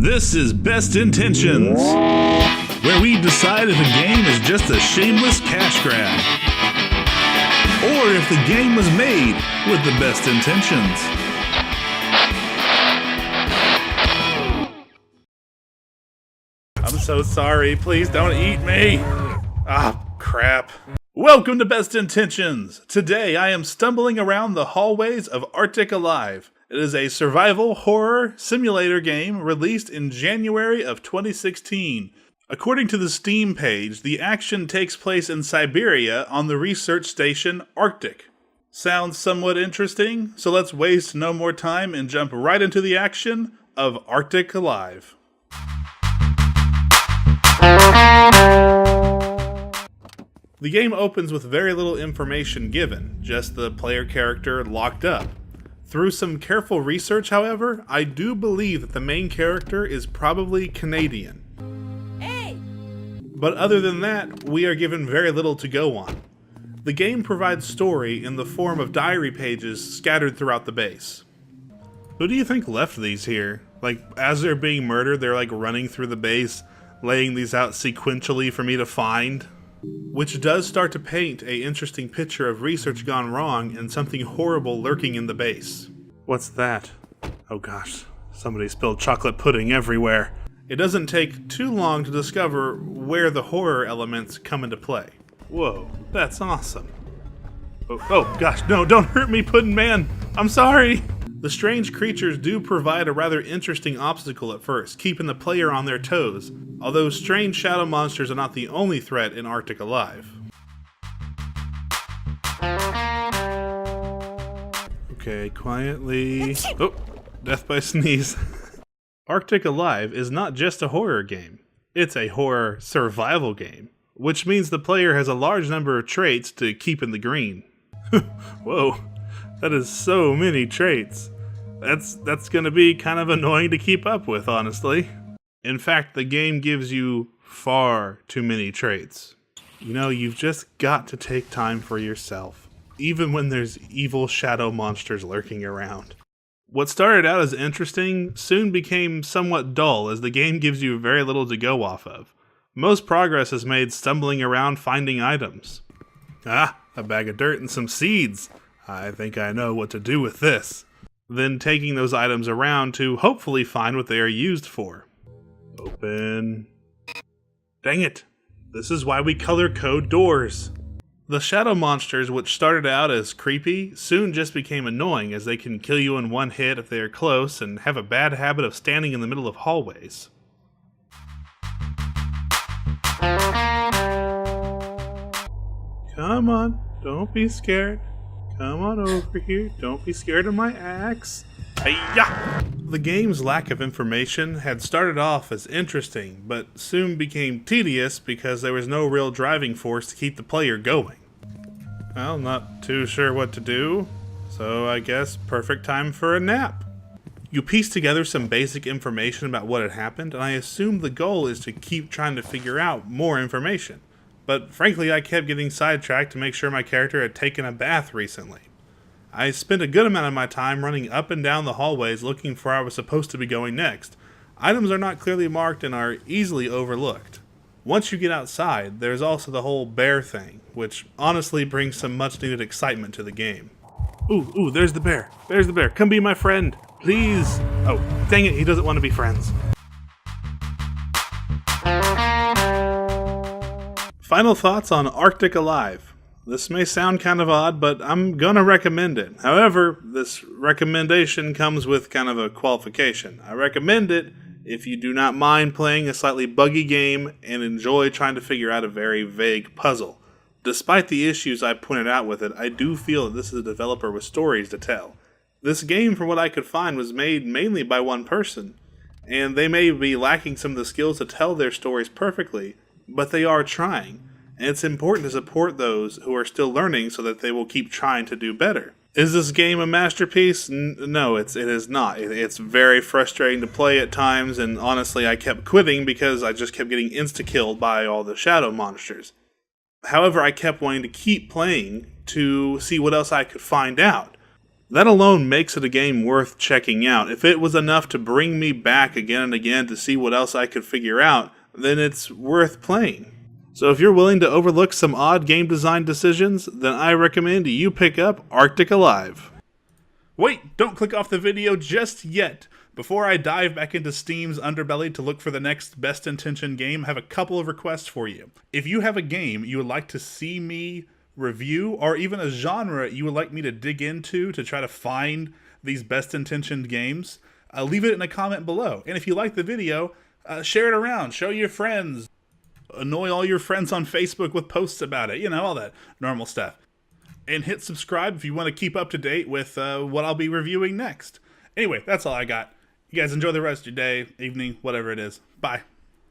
This is Best Intentions, where we decide if a game is just a shameless cash grab, or if the game was made with the best intentions. I'm so sorry, please don't eat me. Ah, crap. Welcome to Best Intentions. Today I am stumbling around the hallways of Arctic Alive. It is a survival horror simulator game released in January of 2016. According to the Steam page, the action takes place in Siberia on the research station Arctic. Sounds somewhat interesting, so let's waste no more time and jump right into the action of Arctic Alive. The game opens with very little information given, just the player character locked up. Through some careful research, however, I do believe that the main character is probably Canadian. Hey! But other than that, we are given very little to go on. The game provides story in the form of diary pages scattered throughout the base. Who do you think left these here? Like, as they're being murdered, they're like running through the base, laying these out sequentially for me to find? Which does start to paint an interesting picture of research gone wrong and something horrible lurking in the base. What's that? Oh gosh, somebody spilled chocolate pudding everywhere. It doesn't take too long to discover where the horror elements come into play. Whoa, that's awesome. Oh gosh, no, don't hurt me, Puddin' Man! I'm sorry! The strange creatures do provide a rather interesting obstacle at first, keeping the player on their toes, although strange shadow monsters are not the only threat in Arctic Alive. Okay, quietly... Oh, death by sneeze. Arctic Alive is not just a horror game, it's a horror survival game, which means the player has a large number of traits to keep in the green. Whoa, that is so many traits. That's gonna be kind of annoying to keep up with, honestly. In fact, the game gives you far too many traits. You know, you've just got to take time for yourself, even when there's evil shadow monsters lurking around. What started out as interesting soon became somewhat dull, as the game gives you very little to go off of. Most progress is made stumbling around finding items. Ah, a bag of dirt and some seeds. I think I know what to do with this. Then taking those items around to hopefully find what they are used for. Open. Dang it. This is why we color code doors. The shadow monsters, which started out as creepy, soon just became annoying, as they can kill you in one hit if they are close and have a bad habit of standing in the middle of hallways. Come on, don't be scared. Come on over here, don't be scared of my axe. Hi-ya! The game's lack of information had started off as interesting, but soon became tedious because there was no real driving force to keep the player going. Well, not too sure what to do, so I guess perfect time for a nap. You piece together some basic information about what had happened, and I assume the goal is to keep trying to figure out more information. But frankly, I kept getting sidetracked to make sure my character had taken a bath recently. I spent a good amount of my time running up and down the hallways looking for where I was supposed to be going next. Items are not clearly marked and are easily overlooked. Once you get outside, there's also the whole bear thing, which honestly brings some much needed excitement to the game. Ooh, there's the bear. There's the bear. Come be my friend, please. Oh, dang it, he doesn't want to be friends. Final thoughts on Arctic Alive. This may sound kind of odd, but I'm gonna recommend it. However, this recommendation comes with kind of a qualification. I recommend it if you do not mind playing a slightly buggy game and enjoy trying to figure out a very vague puzzle. Despite the issues I pointed out with it, I do feel that this is a developer with stories to tell. This game, from what I could find, was made mainly by one person, and they may be lacking some of the skills to tell their stories perfectly, but they are trying, and it's important to support those who are still learning so that they will keep trying to do better. Is this game a masterpiece? No, it is not. It's very frustrating to play at times, and honestly, I kept quitting because I just kept getting insta-killed by all the shadow monsters. However, I kept wanting to keep playing to see what else I could find out. That alone makes it a game worth checking out. If it was enough to bring me back again and again to see what else I could figure out, then it's worth playing. So if you're willing to overlook some odd game design decisions, then I recommend you pick up Arctic Alive. Wait, don't click off the video just yet. Before I dive back into Steam's underbelly to look for the next best intention game, I have a couple of requests for you. If you have a game you would like to see me review, or even a genre you would like me to dig into to try to find these best intentioned games, leave it in a comment below. And if you like the video, share it around, show your friends, annoy all your friends on Facebook with posts about it, all that normal stuff. And hit subscribe if you want to keep up to date with what I'll be reviewing next. Anyway, that's all I got. You guys enjoy the rest of your day, evening, whatever it is. Bye.